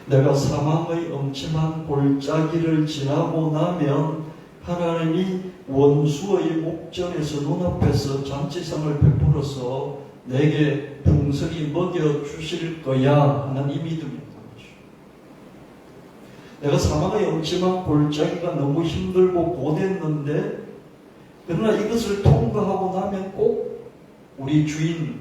내가 사망의 엄침한 골짜기를 지나고 나면 하나님이 원수의 목전에서 눈앞에서 잔치상을 베풀어서 내게 풍성히 먹여주실 거야 하는 이 믿음이 있는 거죠. 내가 사망의 엄침한 골짜기가 너무 힘들고 고됐는데 그러나 이것을 통과하고 나면 꼭 우리 주인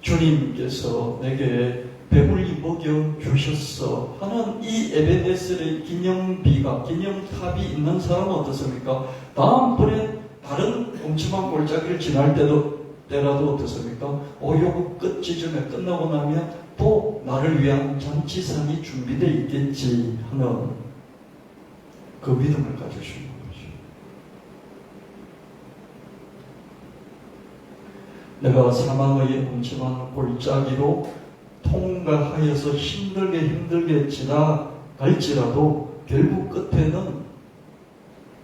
주님께서 내게 배불리 먹여주셨어 하는 이 에베네셀의 기념탑이 있는 사람은 어떻습니까? 다음번에 다른 엄침한 골짜기를 지날 때라도 어떻습니까? 요거 끝 지점에 끝나고 나면 또 나를 위한 잔치상이 준비되어 있겠지 하는 그 믿음을 가질 수 있는 거죠. 내가 사망의 엄침한 골짜기로 통과하여서 힘들게 지나갈지라도 결국 끝에는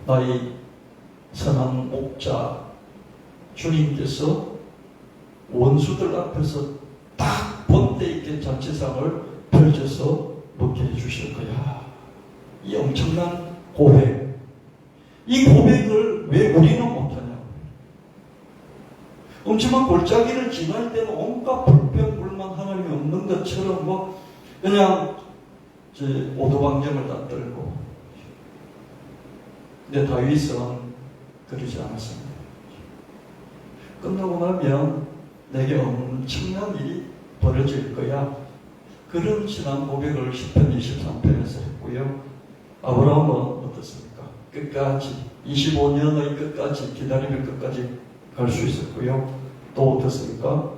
나의 선한 목자 주님께서 원수들 앞에서 딱 본때 있게 잔치상을 펼쳐서 먹게 해주실 거야. 이 엄청난 고백. 이 고백을 왜 우리는 못하냐? 엄청난 골짜기를 지날 때는 온갖 불평불만 하나님이 없는 것처럼 그냥 오도방정을 다 떨고. 근데 다윗은 그러지 않았습니다. 끝나고 나면 내게 엄청난 일이 벌어질 거야. 그런 신앙 고백을 10편 23편에서 했고요. 아브라함은 어떻습니까? 끝까지 25년의 끝까지 기다림의 끝까지 갈 수 있었고요. 또 어떻습니까?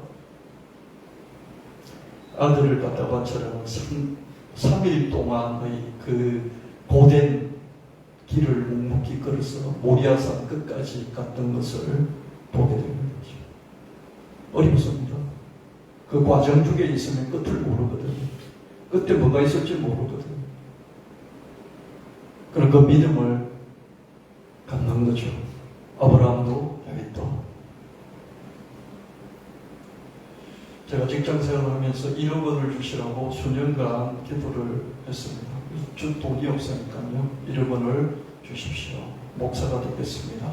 아들을 갖다 바쳐라는 3일 동안의 그 고된 길을 묵묵히 걸어서 모리아산 끝까지 갔던 것을 보게 되는 거죠. 어렵습니다. 그 과정 중에 있으면 끝을 모르거든요. 끝에 뭐가 있을지 모르거든요. 그런 그 믿음을 갖는 거죠. 아브라함도 다윗도. 제가 직장생활을 하면서 1억 원을 주시라고 수년간 기도를 했습니다. 준 돈이 없으니까요. 1억 원을 주십시오. 목사가 되겠습니다.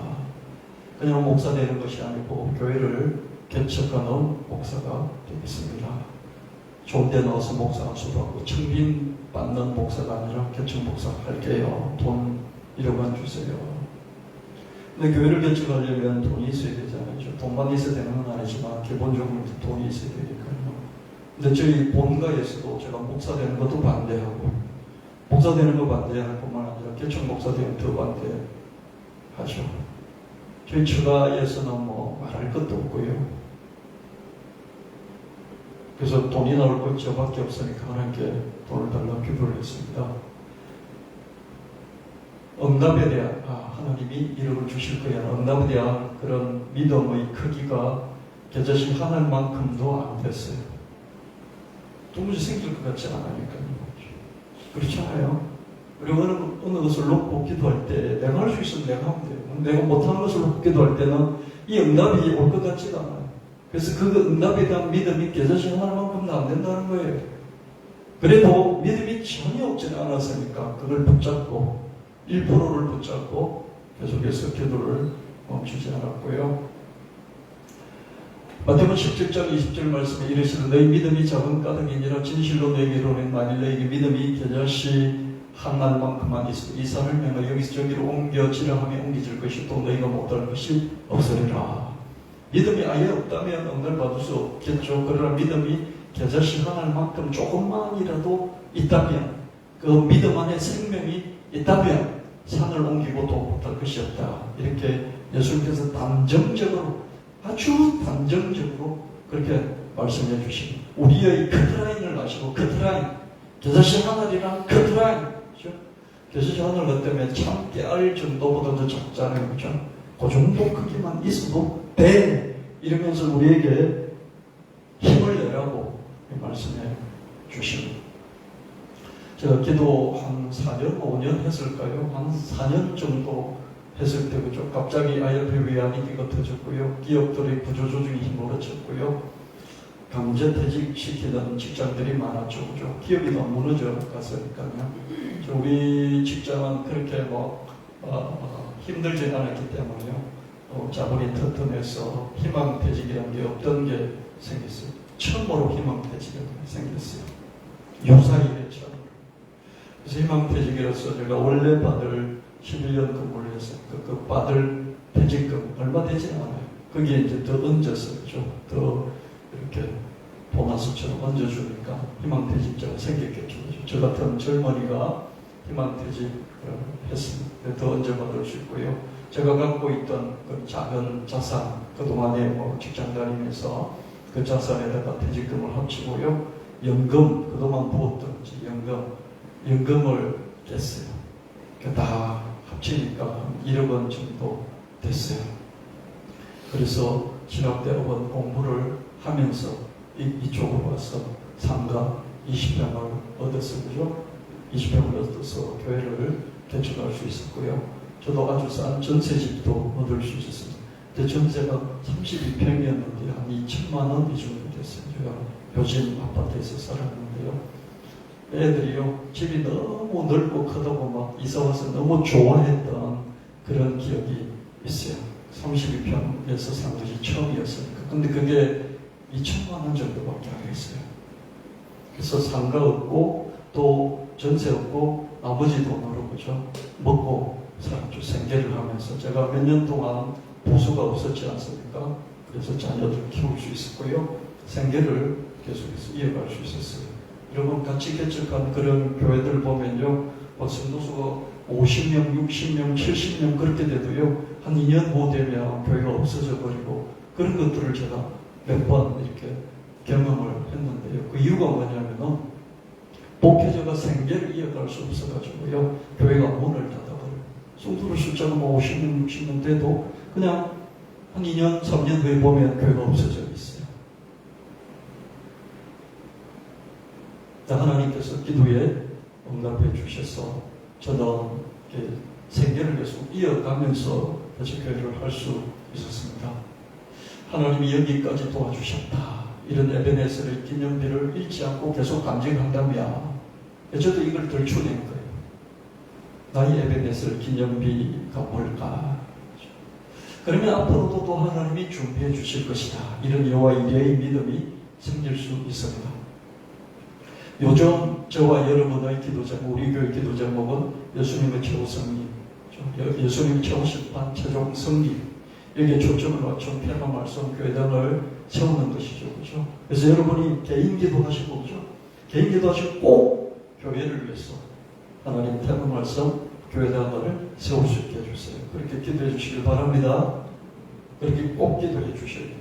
그냥 목사 되는 것이 아니고 교회를 개척하는 목사가 되겠습니다. 좋은 데 나와서 목사 안수받고 청빈 받는 목사가 아니라 개척 목사 할게요. 돈 1억 원 주세요. 근데 교회를 개척하려면 돈이 있어야 되잖아요. 돈만 있어야 되는 건 아니지만 기본적으로 돈이 있어야 되니까요. 근데 저희 본가에서도 제가 목사 되는 것도 반대하고 목사 되는 거 반대할 뿐만 아니라 개척 목사 되면 더 반대하죠. 저희 처가에서는 말할 것도 없고요. 그래서 돈이 나올 것 저밖에 없으니까 하나님께 돈을 달라고 기도를 했습니다. 응답에 대한 하나님이 1억을 주실 거야. 응답에 대한 그런 믿음의 크기가 겨자씨 하늘만큼도 안 됐어요. 도무지 생길 것 같지 않으니까요. 그렇잖아요. 우리가 어느 것을 놓고 기도할 때 내가 할 수 있으면 내가 하면 돼요. 내가 못하는 것을 놓고 기도할 때는 이 응답이 올 것 같지가 않아요. 그래서 그 응답에 대한 믿음이 겨자씨 하늘만큼도 안 된다는 거예요. 그래도 믿음이 전혀 없지는 않았으니까 그걸 붙잡고 1%를 붙잡고 계속해서 기도를 멈추지 않았고요. 마태복음 17장 20절 말씀에 이르시되 너희 믿음이 작은 까닭이니라 진실로 너희에게 이르노니 만일 너희에게 믿음이 겨자씨 한 알만큼만 있으면 이 산을 명하여 여기서 저기로 옮겨지라 하면 옮겨질 것이 또 너희가 못할 것이 없으리라. 믿음이 아예 없다면 응답을 받을 수 없겠죠. 그러나 믿음이 겨자씨 한 알만큼 조금만이라도 있다면 그 믿음 안에 생명이 있다면 산을 옮기고 또 못할 것이 없다. 이렇게 예수님께서 단정적으로 아주 단정적으로 그렇게 말씀해 주십니다. 우리의 커트라인을 아시고 커트라인 겨자씨 하늘이란 커트라인 겨자씨 하늘 것 때문에 참 깨알 정도보다 더 작잖아요. 그렇죠? 그 정도 크기만 있어도 돼 이러면서 우리에게 힘을 내라고 말씀해 주십니다. 제가 기도 한 4년, 5년 했을까요? 한 4년 정도 했을 때, 그죠? 갑자기 IMF 외환위기가 터졌고요. 기업들의 구조조정이 휘몰아쳤고요. 강제퇴직시키는 직장들이 많았죠. 그죠? 기업이 다 무너져 갔으니까요. 우리 직장은 그렇게 힘들지 않았기 때문에요. 자본이 튼튼해서 희망퇴직이라는 게 없던 게 생겼어요. 처음으로 희망퇴직이 생겼어요. 유사일에 처음. 그래서 희망퇴직이라서 제가 원래 받을 11년 근무를 해서 그 받을 퇴직금 얼마 되지 않아요. 거기에 이제 더 얹어서 더 이렇게 보너스처럼 얹어주니까 희망퇴직자가 생겼겠죠. 저 같은 젊은이가 희망퇴직을 했습니다. 더 얹어받을 수 있고요. 제가 갖고 있던 그 작은 자산, 그동안에 직장 다니면서 그 자산에다가 퇴직금을 합치고요. 연금, 그동안 부었던 연금을 깼어요. 다 합치니까 1억 원 정도 됐어요. 그래서 신학대학원 공부를 하면서 이쪽으로 와서 상가 20평을 얻었어요. 그죠? 20평을 얻어서 교회를 개척할 수 있었고요. 저도 아주 싼 전세집도 얻을 수 있었습니다. 근데 전세가 32평이었는데 한 2천만 원 이 정도 됐어요. 제가 요즘 아파트에서 살았는데요. 애들이요, 집이 너무 넓고 크다고 막 이사와서 너무 좋아했던 그런 기억이 있어요. 32평에서 산 것이 처음이었으니까. 근데 그게 2천만 원 정도밖에 안 했어요. 그래서 상가 얻고 또 전세 얻고 나머지 돈으로 그죠? 먹고 살았죠. 생계를 하면서 제가 몇 년 동안 보수가 없었지 않습니까? 그래서 자녀들 키울 수 있었고요. 생계를 계속해서 이어갈 수 있었어요. 여러분 같이 개척한 그런 교회들 보면요. 성도수가 50명, 60명, 70명 그렇게 돼도요. 한 2년 후 되면 교회가 없어져 버리고 그런 것들을 제가 몇 번 이렇게 경험을 했는데요. 그 이유가 뭐냐면은 목회자가 생계를 이어갈 수 없어가지고요. 교회가 문을 닫아버려요. 성도들 숫자가 50명, 60명 돼도 그냥 한 2년, 3년 후에 보면 교회가 없어져 있어요. 하나님께서 기도에 응답해 주셔서 저는 생계를 계속 이어가면서 다시 교회를 할 수 있었습니다. 하나님이 여기까지 도와주셨다. 이런 에베네셀의 기념비를 잃지 않고 계속 간직한다면 저도 이걸 덜추낸 거예요. 나의 에베네셀 기념비가 뭘까? 그러면 앞으로도 또 하나님이 준비해 주실 것이다. 이런 여호와 이레의 믿음이 생길 수 있습니다. 요즘 저와 여러분의 기도 제목, 우리 교회 기도 제목은 예수님의 최후 승리, 예수님의 최후 심판, 최종 승리, 여기에 초점을 맞춘 테마 말씀 교회당을 세우는 것이죠. 그죠? 그래서 여러분이 개인 기도하시고, 그죠? 개인 기도하시고 꼭 교회를 위해서 하나님 테마 말씀 교회당을 세울 수 있게 해주세요. 그렇게 기도해 주시길 바랍니다. 그렇게 꼭 기도해 주셔야 돼요.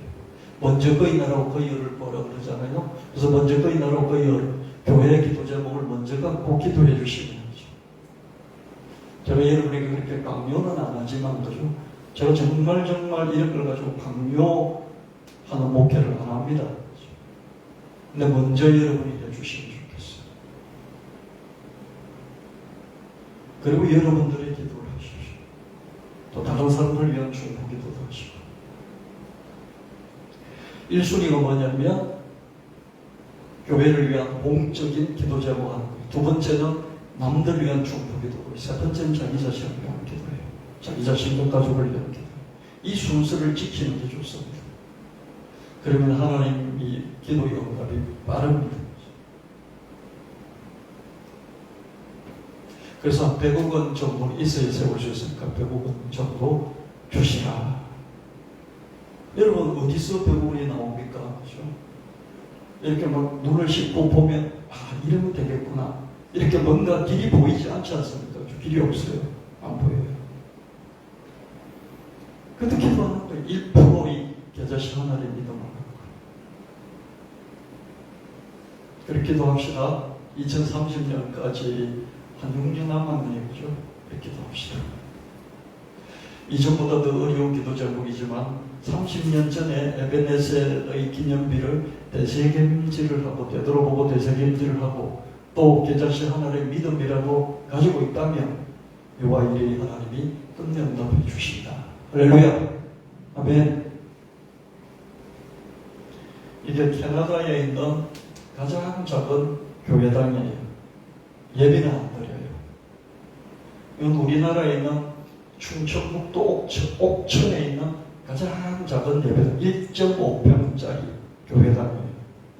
먼저 거의 나라고 거의를 뭐라 그러잖아요. 그래서 먼저 거의 나라고 거의 교회 기도 제목을 먼저 갖고 기도해 주시면 되죠. 제가 여러분에게 그렇게 강요는 안 하지만, 그죠? 제가 정말 이런 걸 가지고 강요하는 목회를 안 합니다. 근데 먼저 여러분이 해주시면 좋겠어요. 그리고 여러분들의 기도를 하십시오. 또 다른 사람들 위한 중보 기도도 하시고. 1순위가 뭐냐면 교회를 위한 공적인 기도 제목을 하는 거예요. 두 번째는 남들 위한 중보 기도고, 세 번째는 자기 자신을 위한 기도예요. 자기 자신과 가족을 위한 기도. 이 순서를 지키는 게 좋습니다. 그러면 하나님이 기도의 응답이 빠릅니다. 그래서 100억 원 정도 있어야 세울 수 있으니까 100억 원 정도 주시라. 여러분 어디서 100억 원이 나옵니까? 그렇죠? 이렇게 막 눈을 씻고 보면 이러면 되겠구나. 이렇게 뭔가 길이 보이지 않지 않습니까? 길이 없어요. 안 보여요. 그래도 기도하는 거예요. 1%의 겨자씨 하나를 믿음을 하는 거예요. 그렇게 기도합시다. 2030년까지 한 6년 남았네요. 그죠? 그렇게 기도합시다. 이전보다 더 어려운 기도 제목이지만 30년 전에 에베네셀의 기념비를 대세겜질을 하고 되돌아보고 대세겜질을 하고 또 겨자씨 하나의 믿음이라도 가지고 있다면 여호와 이레의 하나님이 끝내 응답해 주신다. 할렐루야. 아멘. 이게 캐나다에 있는 가장 작은 교회당이에요. 예배는 안 드려요. 이건 우리나라에 있는 충청북도 옥천에 있는 가장 작은 예배당, 1.5평짜리 교회당이에요.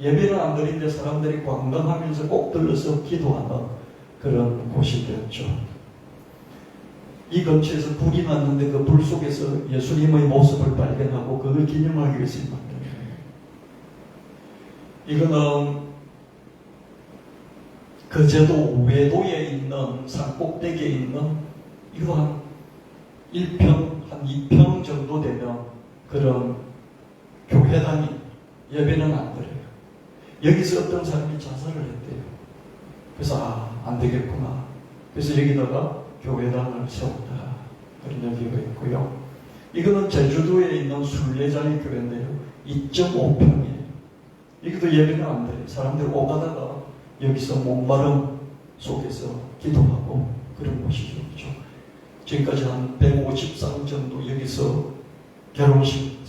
예배는 안 드리는데 사람들이 관광하면서 꼭 들러서 기도하는 그런 곳이 되었죠. 이 근처에서 불이 났는데 그 불 속에서 예수님의 모습을 발견하고 그걸 기념하기 위해서 만든 거예요. 이거는 거제도 외도에 있는 산꼭대기에 있는 이거 한 1평, 한 2평 정도 되면 그런 교회당이 예배는 안 드려요. 여기서 어떤 사람이 자살을 했대요. 그래서 안 되겠구나. 그래서 여기다가 교회당을 세웠다. 그런 얘기가 있고요. 이거는 제주도에 있는 순례자리 교회인데요. 2.5평이에요. 여기도 예배는 안 돼요. 사람들이 오가다가 여기서 목마름 속에서 기도하고 그런 곳이죠. 그렇죠? 지금까지 한 150상 정도 여기서 결혼식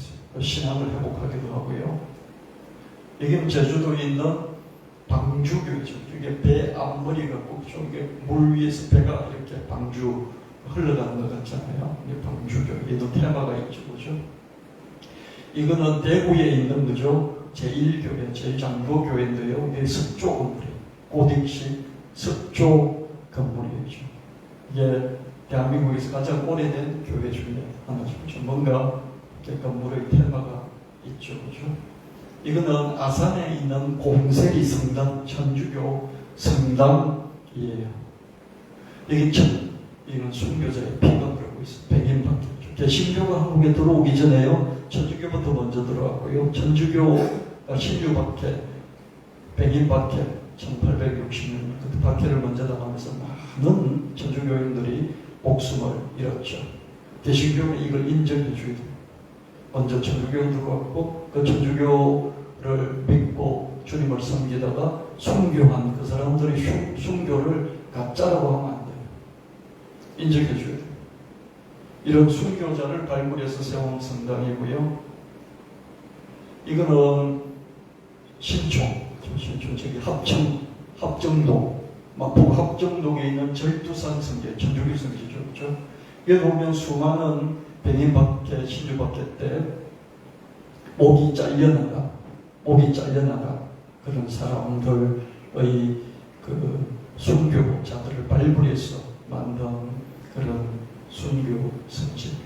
신앙을 회복하기도 하고요. 여기는 제주도에 있는 방주교회죠. 이게 배 앞머리가 꼽죠. 이게 물 위에서 배가 이렇게 방주 흘러가는 것 같잖아요. 이게 방주교회. 얘도 테마가 있죠. 그죠? 이거는 대구에 있는 거죠. 제1교회, 제2장로교회인데요. 이게 석조 건물이에요. 고딕식 석조 건물이죠. 이게 대한민국에서 가장 오래된 교회 중에 하나죠. 뭔가 이렇게 건물의 테마가 있죠. 그죠? 이거는 아산에 있는 공세리 성당, 천주교 성당이에요. 이건 순교자의 피가 흐르고 있어요. 백인박해죠. 개신교가 한국에 들어오기 전에요. 천주교부터 먼저 들어왔고요. 천주교가 신유박해, 백인박해, 1860년 그때 박해를 먼저 당하면서 많은 천주교인들이 목숨을 잃었죠. 개신교는 이걸 인정해 줘야 돼요. 먼저 천주교 들어왔고 그 천주교를 믿고 주님을 섬기다가 순교한 그 사람들의 순교를 가짜라고 하면 안 돼요. 인정해 줘야 돼요. 이런 순교자를 발굴해서 세운 성당이고요. 이거는 신촌 저기 합정동, 마포 합정동에 있는 절두산 성계, 천주교 성계죠. 그렇죠? 여기 보면 수많은 백인박해, 신주박해 때 목이 잘려나가 그런 사람들의 그 순교자들을 발굴해서 만든 그런 순교 성지입니다.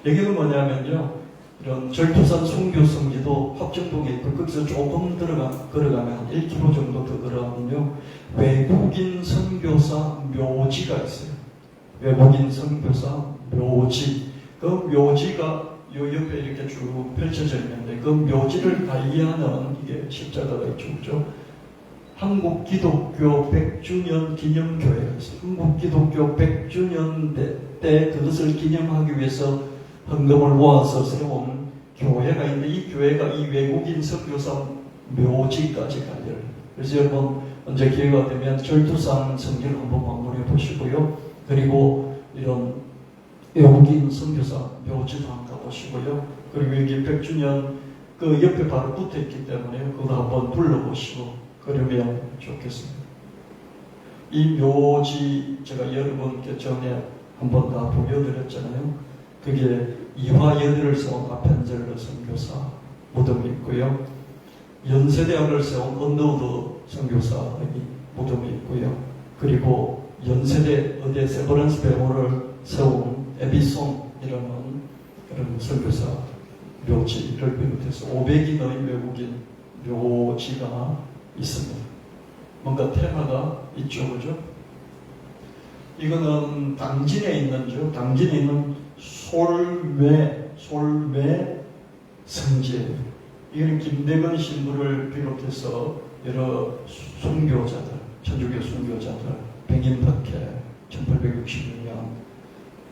여기는 뭐냐면요. 이런 절두산 순교 성지도 합정동에 있고 거기서 조금 걸어가면 한 1km 정도 더 걸어가면요. 외국인 선교사 묘지가 있어요. 외국인 선교사 묘지. 그 묘지가 요 옆에 이렇게 쭉 펼쳐져 있는데 그 묘지를 관리하는 이게 십자가가 있죠. 그죠? 한국 기독교 100주년 기념교회가 있어요. 한국 기독교 100주년 때 그것을 기념하기 위해서 헌금을 모아서 세운 교회가 있는데 이 교회가 이 외국인 선교사 묘지까지 가요. 그래서 여러분 언제 기회가 되면 절두산 성지를 한번 방문해 보시고요. 그리고 이런 외국인 선교사 묘지도 한번 가보시고요. 그리고 여기 100주년 그 옆에 바로 붙어 있기 때문에 그거 한번 둘러보시고 그러면 좋겠습니다. 이 묘지 제가 여러분께 전에 한번 다 보여드렸잖아요. 그게 이화여대를 세운 아펜젤러 선교사 무덤이 있고요. 연세대학을 세운 언더우드 선교사의 무덤이 있고요. 그리고 연세대 의대 세버런스 배우를 세운 에비송이라는 그런 선교사 묘지를 비롯해서 500인의 외국인 묘지가 있습니다. 뭔가 테마가 있죠, 그죠? 이거는 당진에 있는 솔매 성지예요. 이건 김대건 신부를 비롯해서 여러 순교자들, 천주교 순교자들, 백인박해 1860년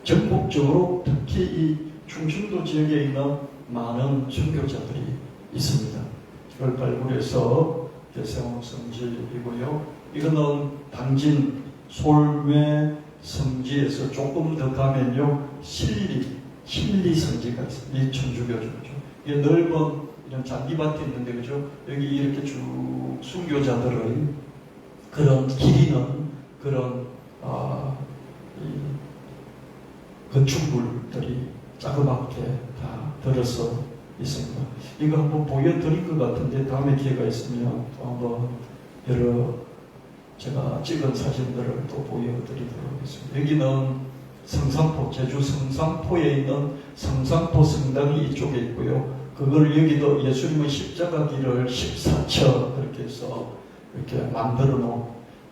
전국적으로 특히 이 충청도 지역에 있는 많은 순교자들이 있습니다. 이걸 발굴해서 세운 성지이고요. 이거는 당진 솔매 성지에서 조금 더 가면요, 신리 성지가 있습니다. 이 천주교죠. 이게 넓은 이런 잔디밭이 있는데, 그죠? 여기 이렇게 쭉 순교자들의 그런 길이는 그런, 이 건축물들이 자그맣게 다 들어서 있습니다. 이거 한번 보여드릴 것 같은데, 다음에 기회가 있으면 또 한번 제가 찍은 사진들을 또 보여드리도록 하겠습니다. 여기는 성산포, 제주 성산포에 있는 성산포 성당이 이쪽에 있고요. 그걸 여기도 예수님의 십자가 길을 14처 그렇게 해서 이렇게 만들어 놓은,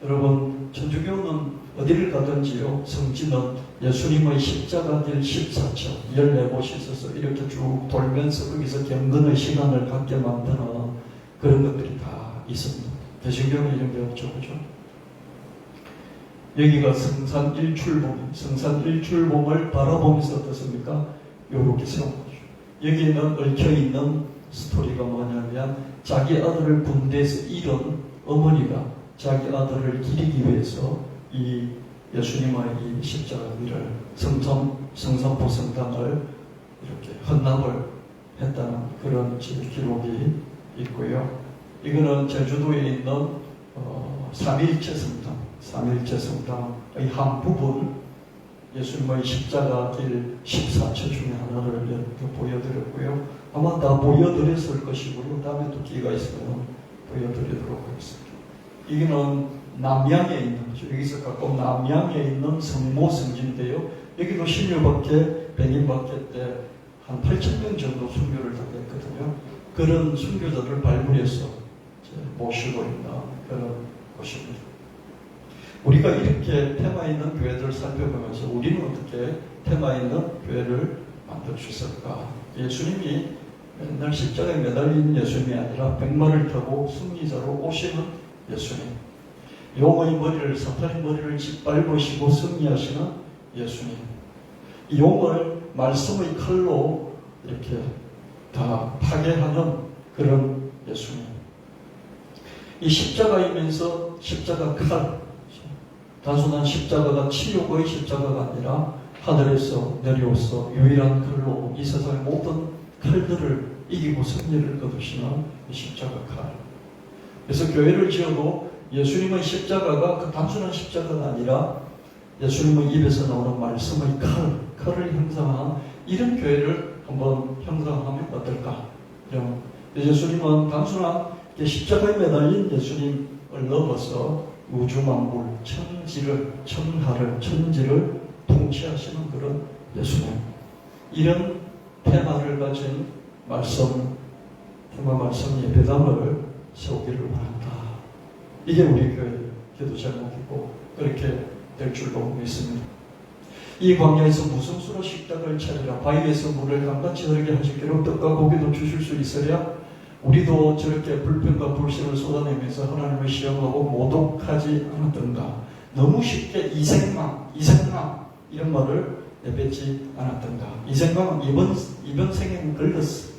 여러분 천주교는 어디를 가든지요, 성지는 예수님의 십자가 길 14처 14곳이 있어서 이렇게 쭉 돌면서 거기서 경건의 시간을 갖게 만드는 그런 것들이 다 있습니다. 대신경은 이런 게 없죠, 그죠? 여기가 성산 일출봉, 성산 일출봉을 바라보면서 어떻습니까? 요렇게 세운 거죠. 여기에는 얽혀있는 스토리가 뭐냐면, 자기 아들을 군대에서 잃은 어머니가 자기 아들을 기리기 위해서 이 예수님의 이 십자가 길을 성산포 성당을 이렇게 헌납을 했다는 그런 기록이 있고요. 이거는 제주도에 있는 삼일체 성당의 한 부분, 예수님의 십자가 길 14처 중에 하나를 이렇게 보여드렸고요. 아마 다 보여드렸을 것이고요. 다음에 또 기회가 있으면 보여드리도록 하겠습니다. 이거는 남양에 있는 거죠. 여기서 가까운 남양에 있는 성모 성지인데요. 여기도 신유밖에 백인밖에 때 한 8,000명 정도 순교를 당했거든요. 그런 순교자들을 발굴해서 모시고 있는 그런 곳입니다. 우리가 이렇게 테마 있는 교회들을 살펴보면서 우리는 어떻게 테마 있는 교회를 만들 수 있을까? 예수님이 맨날 십자가에 매달린 예수님이 아니라 백마를 타고 승리자로 오시는 예수님, 용의 머리를, 사탄의 머리를 짓밟으시고 승리하시는 예수님, 이 용을 말씀의 칼로 이렇게 다 파괴하는 그런 예수님, 이 십자가이면서 십자가 칼, 단순한 십자가가 치욕의 십자가가 아니라 하늘에서 내려오서 유일한 칼로 이 세상의 모든 칼들을 이기고 승리를 거두시는 십자가 칼. 그래서 교회를 지어도 예수님의 십자가가 그 단순한 십자가가 아니라 예수님의 입에서 나오는 말씀의 칼을 형상한 이런 교회를 한번 형상하면 어떨까? 예수님은 단순한 십자가에 매달린 예수님을 넘어서 우주만물, 천지를 통치하시는 그런 예수님. 이런 테마를 가진 테마 말씀 예배당을 세우기를 원한다. 이게 우리 교회 기도 제목이고 그렇게 될 줄로 믿습니다. 이 광야에서 무슨 수로 식탁을 차리라, 바위에서 물을 강같이 흐르게 하시기로 떡과 고기도 주실 수 있으랴. 우리도 저렇게 불평과 불신을 쏟아내면서 하나님을 시험하고 모독하지 않았던가. 너무 쉽게 이생망 이런 말을 내뱉지 않았던가. 이생망은 이번 생에는 걸렸어.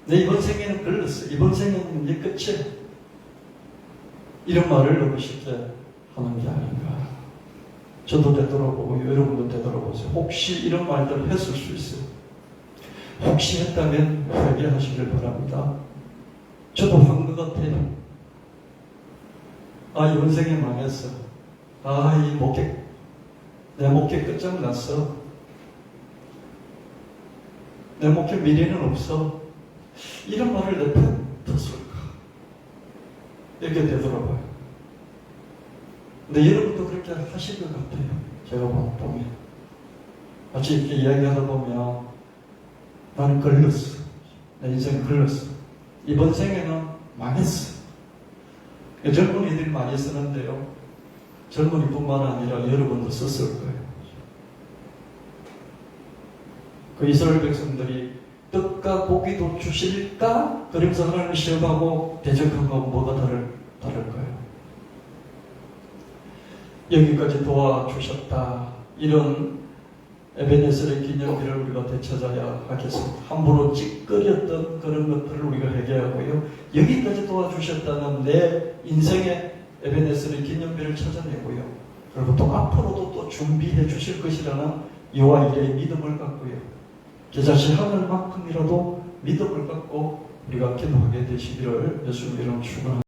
내 이번 생에는 걸렸어. 이번 생에는 이제 끝이야. 이런 말을 너무 쉽게 하는 게 아닌가. 저도 되돌아보고 여러분도 되돌아보세요. 혹시 이런 말들을 했을 수 있어요. 혹시 했다면 회개하시길 바랍니다. 저도 한 것 같아요. 이번 생에 망했어. 내 목회 끝장났어. 내 목회 미래는 없어. 이런 말을 내뱉었을까? 이렇게 되돌아봐요. 근데 여러분도 그렇게 하실 것 같아요. 제가 보면. 같이 이렇게 이야기하다 보면 나는 걸렸어. 내 인생 걸렸어. 이번 생에는 망했어. 젊은이들이 많이 쓰는데요. 젊은이뿐만 아니라 여러분도 썼을 거예요. 그 이스라엘 백성들이 떡과 고기도 주실까? 그러면서 하나님을 시험하고 대적한 건 뭐가 다를까요? 여기까지 도와주셨다. 이런 에베네셀의 기념비를 우리가 되찾아야 하겠습니다. 함부로 찌꺼렸던 그런 것들을 우리가 회개하고요. 여기까지 도와주셨다는 내 인생의 에베네셀의 기념비를 찾아내고요. 그리고 또 앞으로도 또 준비해 주실 것이라는 여호와 일의 믿음을 갖고요. 제 자신 하늘만큼이라도 믿음을 갖고 우리가 기도하게 되시기를 예수님 이름 축원합니다.